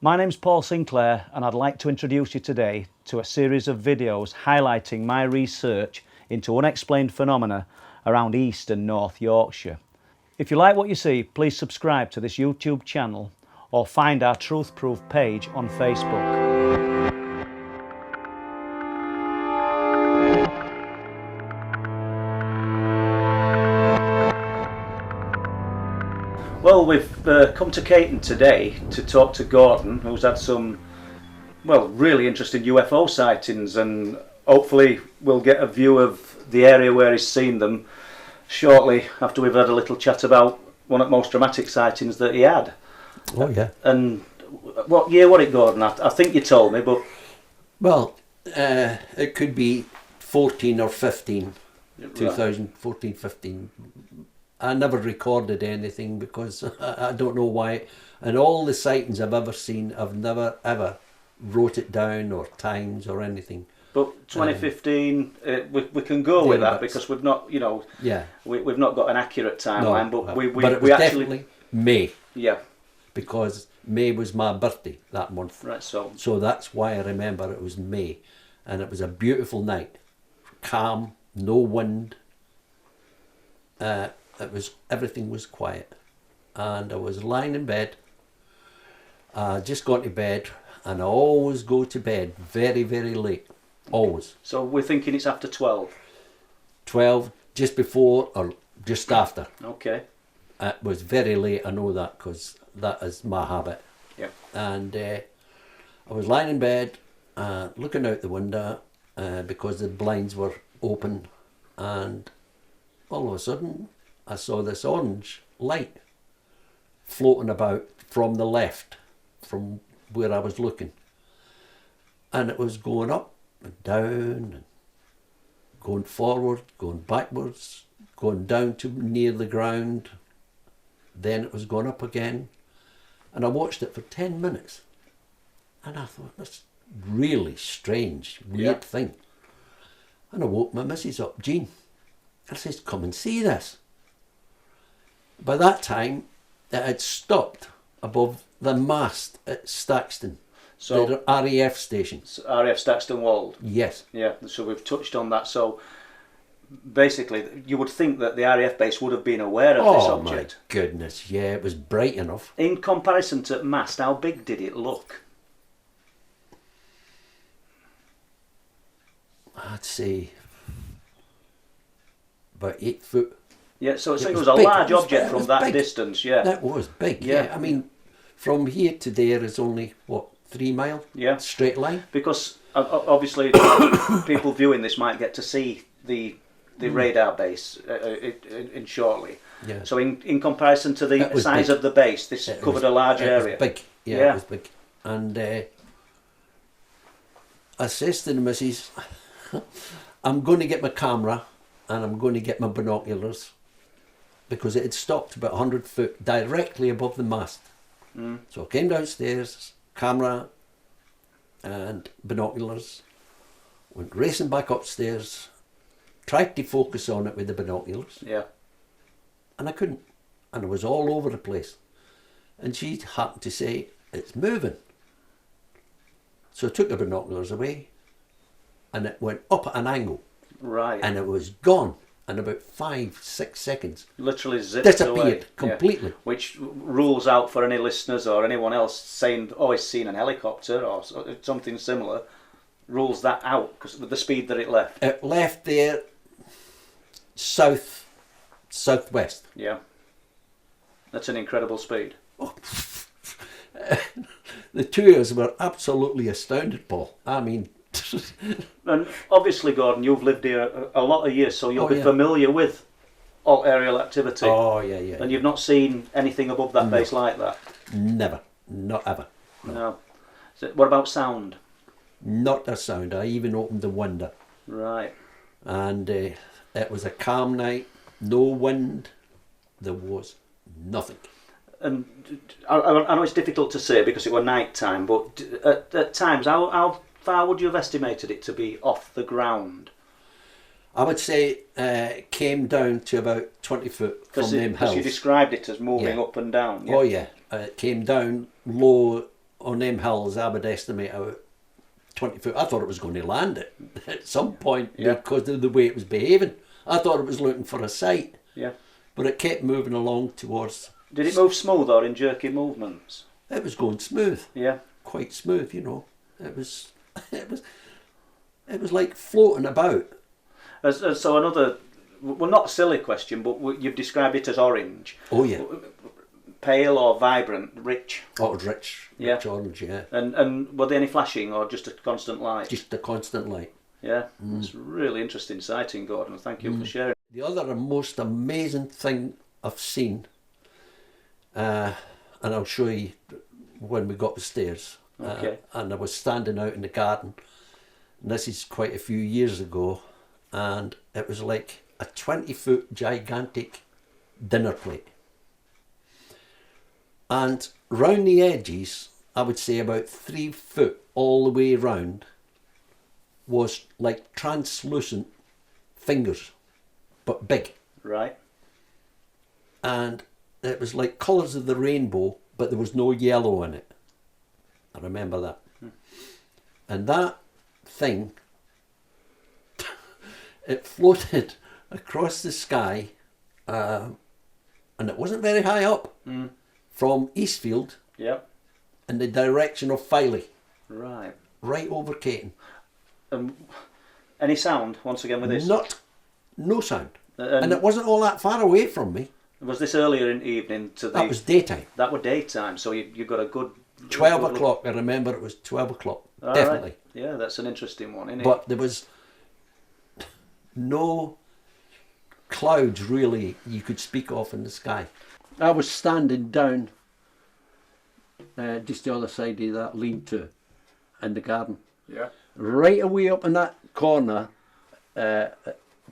My name's Paul Sinclair, and I'd like to introduce you today to a series of videos highlighting my research into unexplained phenomena around East and North Yorkshire. If you like what you see, please subscribe to this YouTube channel or find our Truth Proof page on Facebook. Well, we've come to Caton today to talk to Gordon, who's had some, really interesting UFO sightings, and hopefully we'll get a view of the area where he's seen them shortly after we've had a little chat about one of the most dramatic sightings that he had. Oh, yeah. And what year was it, Gordon? I think you told me, but... Well, it could be 14 or 15, Right. 2014, 15. I never recorded anything because I don't know why. And all the sightings I've ever seen, I've never ever wrote it down or times or anything. But 2015, we can go with that because we've not, Yeah. we've not got an accurate timeline. No, but but it we was actually, definitely May, yeah, because May was my birthday that month. right. So that's why I remember it was May. And it was a beautiful night. Calm, no wind. Everything was quiet, and I was lying in bed. Just gone to bed, and I always go to bed very, very late, always. So we're thinking it's after 12. 12, just before or just after. Okay. It was very late, I know that, because that is my habit. Yeah. And I was lying in bed, looking out the window, because the blinds were open, and all of a sudden I saw this orange light floating about from the left, from where I was looking. And it was going up and down, and going forward, going backwards, going down to near the ground. Then it was going up again. And I watched it for 10 minutes. And I thought, that's really strange, weird thing. And I woke my missus up, Jean. I says, come and see this. By that time, it had stopped above the mast at Staxton, So the RAF station. RAF Staxton Wold. Yes. Yeah. So we've touched on that. So basically, you would think that the RAF base would have been aware of this object. My goodness, yeah, it was bright enough. In comparison to mast, how big did it look? I'd say about 8 foot. Yeah, so it was was a big. large It was object big. It from was that big. distance, yeah. That was big, Yeah. yeah. I mean, from here to there is only, 3 mile? Yeah. Straight line? Because obviously people viewing this might get to see the radar base in shortly. Yeah. So in comparison to the It was size big. of the base, this It covered was- a large it area. was big, yeah, Yeah. it was big. And I says to the missus, I'm going to get my camera and I'm going to get my binoculars, because it had stopped about 100 foot directly above the mast. So I came downstairs, camera and binoculars, went racing back upstairs, tried to focus on it with the binoculars, Yeah. and I couldn't. And it was all over the place. And she happened to say, it's moving. So I took the binoculars away, and it went up at an angle, Right. and it was gone in about 5-6 seconds. Literally zipped Disappeared away. completely. Yeah. Which rules out for any listeners or anyone else saying, oh, he's seen an helicopter or something similar. Rules that out because with the speed that it left. It left there southwest. Yeah. That's an incredible speed. The two of us were absolutely astounded, Paul. I mean, And obviously, Gordon, you've lived here a lot of years, so you'll Oh, be yeah. familiar with all aerial activity. oh yeah. And you've not seen anything above that base like that? Never, not ever. No. So what about sound? Not a sound. I even opened the window, Right. and it was a calm night, no wind. There was nothing. And I know it's difficult to say because it was night time, but at times, how far would you have estimated it to be off the ground? I would say it came down to about 20 foot from them Because hills. you described it as moving Yeah. up and down. Yeah? Oh yeah, it came down low on them hills, I would estimate about 20 foot. I thought it was going to land it at some point because of the way it was behaving. I thought it was looking for a sight. Yeah. But it kept moving along towards... Did it move smooth or in jerky movements? It was going smooth. Yeah. Quite smooth, you know. It was like floating about. So another, well, not a silly question, but you've described it as orange. Oh yeah. Pale or vibrant, rich? Oh, rich orange, yeah. And were there any flashing or just a constant light? Just a constant light. Yeah, it's really interesting sighting, Gordon. Thank you for sharing. The other most amazing thing I've seen, and I'll show you when we got upstairs. Okay. And I was standing out in the garden, and this is quite a few years ago, and it was like a 20-foot gigantic dinner plate. And round the edges, I would say about 3 foot all the way round, was like translucent fingers, but big. Right. And it was like colours of the rainbow, but there was no yellow in it. I remember that. And that thing, it floated across the sky, and it wasn't very high up, from Eastfield in the direction of Filey. Right. Right over Caton. Any sound, once again, with this? No sound. And it wasn't all that far away from me. Was this earlier in the evening? That was daytime. That was daytime, so you got a good... 12 o'clock, I remember it was 12 o'clock, definitely. Right. Yeah, that's an interesting one, isn't it? But there was no clouds really you could speak of in the sky. I was standing down just the other side of that lean-to in the garden. Yeah. Right away up in that corner where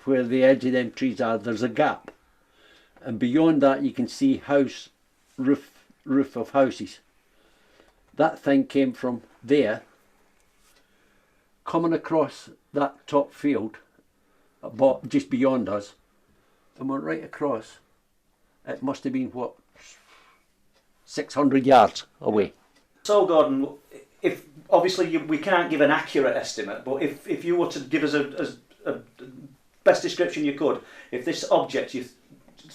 the edge of them trees are, there's a gap. And beyond that you can see roof of houses. That thing came from there, coming across that top field, just beyond us, and went right across. It must have been, 600 yards away. So, Gordon, if obviously we can't give an accurate estimate, but if you were to give us a best description you could, if this object you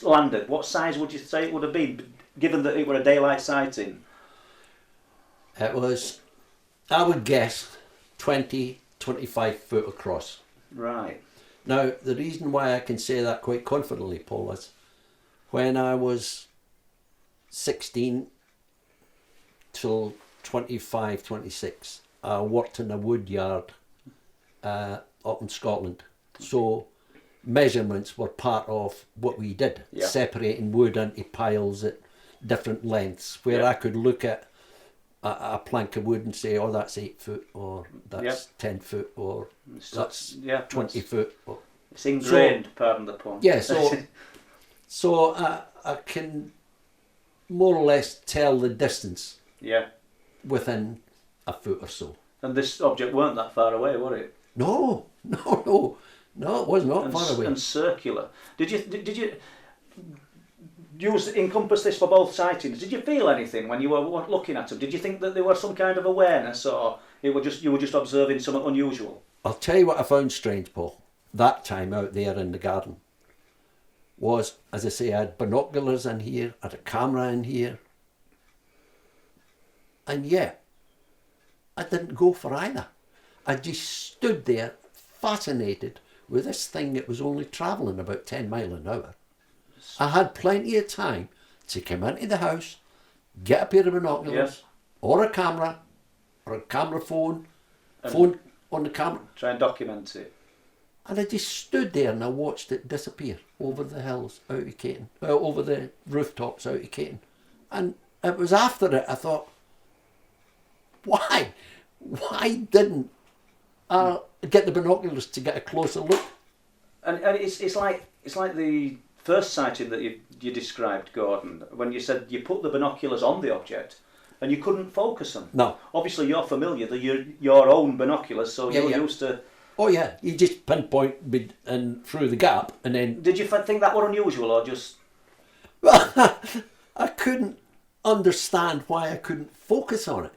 landed, what size would you say it would have been, given that it were a daylight sighting? It was, I would guess, 20-25 foot across. Right. Now, the reason why I can say that quite confidently, Paul, is when I was 16 till 25, 26, I worked in a wood yard up in Scotland. So measurements were part of what we did, separating wood into piles at different lengths, where I could look at a plank of wood and say, oh, that's 8 foot, or that's 10 foot, or that's 20 foot. It's ingrained, pardon the pun. Yeah, so I can more or less tell the distance within a foot or so. And this object weren't that far away, were it? No, it was not far away. And circular. Did you encompass this for both sightings? Did you feel anything when you were looking at them? Did you think that there was some kind of awareness, or you were just observing something unusual? I'll tell you what I found strange, Paul, that time out there in the garden, was, as I say, I had binoculars in here, I had a camera in here, and yet I didn't go for either. I just stood there fascinated with this thing that was only travelling about 10 mile an hour. I had plenty of time to come into the house, get a pair of binoculars, or a camera phone on the camera. Try and document it. And I just stood there and I watched it disappear over the hills out of Caton, over the rooftops out of Caton. And it was after it I thought, why didn't I get the binoculars to get a closer look? And it's like the first sighting that you described, Gordon, when you said you put the binoculars on the object and you couldn't focus them. No. Obviously you're familiar, your own binoculars, so you're used to... Oh yeah, you just pinpoint and through the gap and then... Did you think that were unusual or just... Well, I couldn't understand why I couldn't focus on it.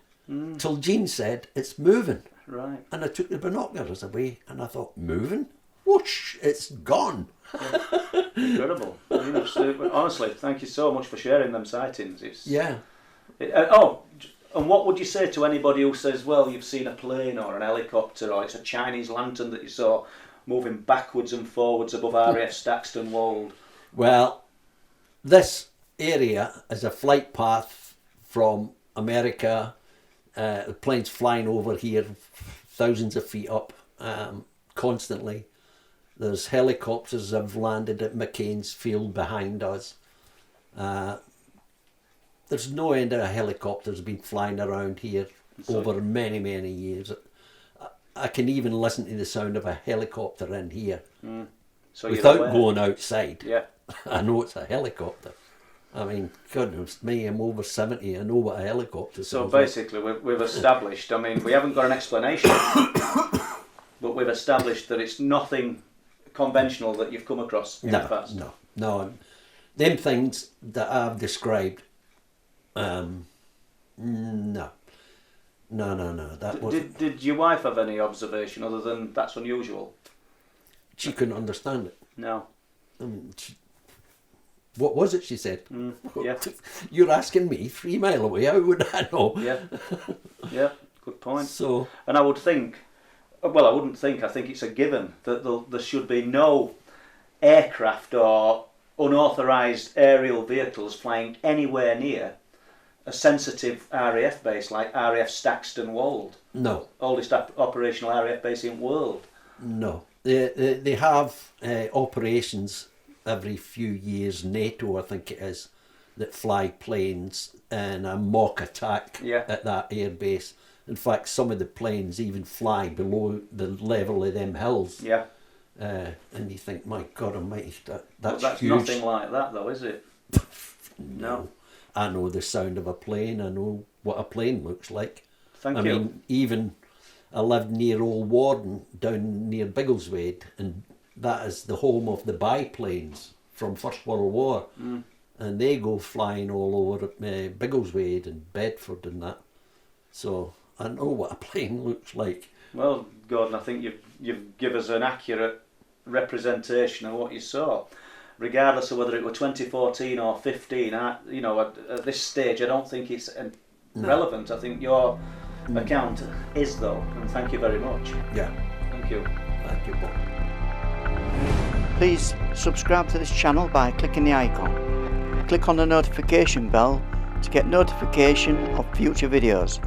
till Jean said, it's moving. Right. And I took the binoculars away and I thought, moving? Whoosh, it's gone. Incredible. I mean, honestly, thank you so much for sharing them sightings. Yeah. And what would you say to anybody who says, well, you've seen a plane or an helicopter or it's a Chinese lantern that you saw moving backwards and forwards above RAF Staxton Wold? Well, this area is a flight path from America. The planes flying over here, thousands of feet up, constantly. There's helicopters that have landed at McCain's field behind us. There's no end of helicopters been flying around here over many, many years. I can even listen to the sound of a helicopter in here without going outside. Yeah. I know it's a helicopter. I mean, goodness me, I'm over 70, I know what a helicopter is. So basically, we've established, I mean, we haven't got an explanation, but we've established that it's nothing conventional that you've come across in the past. No. Them things that I've described, no. That was. Did your wife have any observation other than that's unusual? She couldn't understand it. No. What was it, she said? Yeah. You're asking me 3 miles away, how would I know? Yeah, good point. So, and I would think, well, I wouldn't think, I think it's a given that there should be no aircraft or unauthorised aerial vehicles flying anywhere near a sensitive RAF base like RAF Staxton Wold. No. Oldest operational RAF base in the world. No. They have operations every few years, NATO I think it is, that fly planes in a mock attack at that air base. In fact, some of the planes even fly below the level of them hills. Yeah. And you think, my God almighty, that's huge. That's nothing like that though, is it? No. I know the sound of a plane, I know what a plane looks like. Thank you. I mean, even I lived near Old Warden down near Biggleswade, and that is the home of the biplanes from First World War. And they go flying all over Biggleswade and Bedford and that. So I know what a plane looks like. Well, Gordon, I think you've given us an accurate representation of what you saw. Regardless of whether it were 2014 or 15, at this stage, I don't think it's relevant. I think your account is, though, and thank you very much. Yeah. Thank you. Thank you, Bob. Please subscribe to this channel by clicking the icon. Click on the notification bell to get notification of future videos.